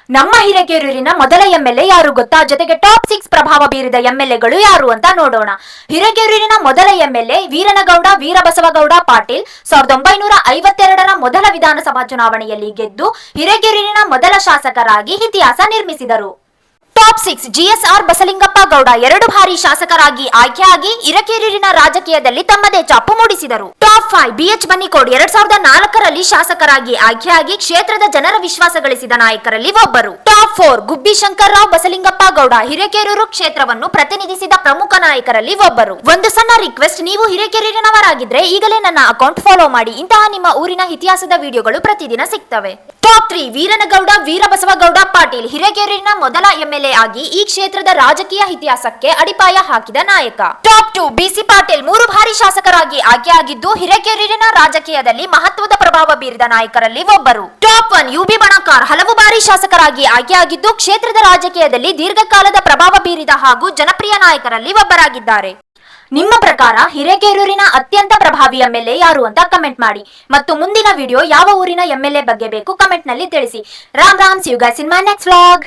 ನಮ್ಮ ಹಿರೇಕೆರೂರಿನ ಮೊದಲ ಎಂಎಲ್ಎ ಯಾರು ಗೊತ್ತಾ? ಜೊತೆಗೆ ಟಾಪ್ 6 ಪ್ರಭಾವ ಬೀರಿದ ಎಂಎಲ್ಎಗಳು ಯಾರು ಅಂತ ನೋಡೋಣ. ಹಿರೇಕೆರೂರಿನ ಮೊದಲ ಎಂಎಲ್ಎ ವೀರನಗೌಡ ವೀರಬಸವಗೌಡ ಪಾಟೀಲ್ 1952ರ ಮೊದಲ ವಿಧಾನಸಭಾ ಚುನಾವಣೆಯಲ್ಲಿ ಗೆದ್ದು ಹಿರೇಕೆರೂರಿನ ಮೊದಲ ಶಾಸಕರಾಗಿ ಇತಿಹಾಸ ನಿರ್ಮಿಸಿದರು. ಟಾಪ್ 6 ಜಿಎಸ್ಆರ್ ಬಸಲಿಂಗಪ್ಪ ಗೌಡ 2 ಬಾರಿ ಶಾಸಕರಾಗಿ ಆಯ್ಕೆಯಾಗಿ ಹಿರೇಕೆರೂರಿನ ರಾಜಕೀಯದಲ್ಲಿ ತಮ್ಮದೇ ಛಾಪು ಮೂಡಿಸಿದರು. ಟಾಪ್ 5 ಬಿಎಚ್ ಬನ್ನಿಕೋಡ್ 2004ರಲ್ಲಿ ಶಾಸಕರಾಗಿ ಆಯ್ಕೆಯಾಗಿ ಕ್ಷೇತ್ರದ ಜನರ ವಿಶ್ವಾಸ ಗಳಿಸಿದ ನಾಯಕರಲ್ಲಿ ಒಬ್ಬರು. ಟಾಪ್ 4 ಗುಬ್ಬಿ ಶಂಕರ್ರಾವ್ ಬಸಲಿಂಗಪ್ಪ ಗೌಡ ಹಿರೇಕೆರೂರು ಕ್ಷೇತ್ರವನ್ನು ಪ್ರತಿನಿಧಿಸಿದ ಪ್ರಮುಖ ನಾಯಕರಲ್ಲಿ ಒಬ್ಬರು. ಒಂದು ಸಣ್ಣ ರಿಕ್ವೆಸ್ಟ್, ನೀವು ಹಿರೇಕೆರೂರಿನವರಾಗಿದ್ರೆ ಈಗಲೇ ನನ್ನ ಅಕೌಂಟ್ ಫಾಲೋ ಮಾಡಿ. ಇಂತಹ ನಿಮ್ಮ ಊರಿನ ಇತಿಹಾಸದ ವಿಡಿಯೋಗಳು ಪ್ರತಿದಿನ ಸಿಗ್ತವೆ. ಟಾಪ್ 3 ವೀರನಗೌಡ ವೀರಬಸವಗೌಡ ಪಾಟೀಲ್ ಹಿರೇಕೆರೂರಿನ ಮೊದಲ ಎಂಎಲ್ಎ ಆಗಿ ಈ ಕ್ಷೇತ್ರದ ರಾಜಕೀಯ ಇತಿಹಾಸಕ್ಕೆ ಅಡಿಪಾಯ ಹಾಕಿದ ನಾಯಕ. ಟಾಪ್ 2 ಬಿಸಿ ಪಾಟೀಲ್ 3 ಬಾರಿ ಶಾಸಕರಾಗಿ ಆಯ್ಕೆಯಾಗಿದ್ದು ಹಿರೇಕೆರೂರಿನ ರಾಜಕೀಯದಲ್ಲಿ ಮಹತ್ವದ ಪ್ರಭಾವ ಬೀರಿದ ನಾಯಕರಲ್ಲಿ ಒಬ್ಬರು. ಟಾಪ್ 1 ಯುಬಿ ಬಣಕಾರ್ ಹಲವು ಬಾರಿ ಶಾಸಕರಾಗಿ ಆಯ್ಕೆಯಾಗಿದ್ದು ಕ್ಷೇತ್ರದ ರಾಜಕೀಯದಲ್ಲಿ ದೀರ್ಘಕಾಲದ ಪ್ರಭಾವ ಬೀರಿದ ಹಾಗೂ ಜನಪ್ರಿಯ ನಾಯಕರಲ್ಲಿ ಒಬ್ಬರಾಗಿದ್ದಾರೆ. ನಿಮ್ಮ ಪ್ರಕಾರ ಹಿರೇಕೆರೂರಿನ ಅತ್ಯಂತ ಪ್ರಭಾವಿ ಎಂಎಲ್ಎ ಯಾರು ಅಂತ ಕಮೆಂಟ್ ಮಾಡಿ. ಮತ್ತು ಮುಂದಿನ ವಿಡಿಯೋ ಯಾವ ಊರಿನ ಎಂಎಲ್ಎ ಬಗ್ಗೆ ಬೇಕು ಕಮೆಂಟ್ ನಲ್ಲಿ ತಿಳಿಸಿ. Ram Ram, see you guys in my next vlog.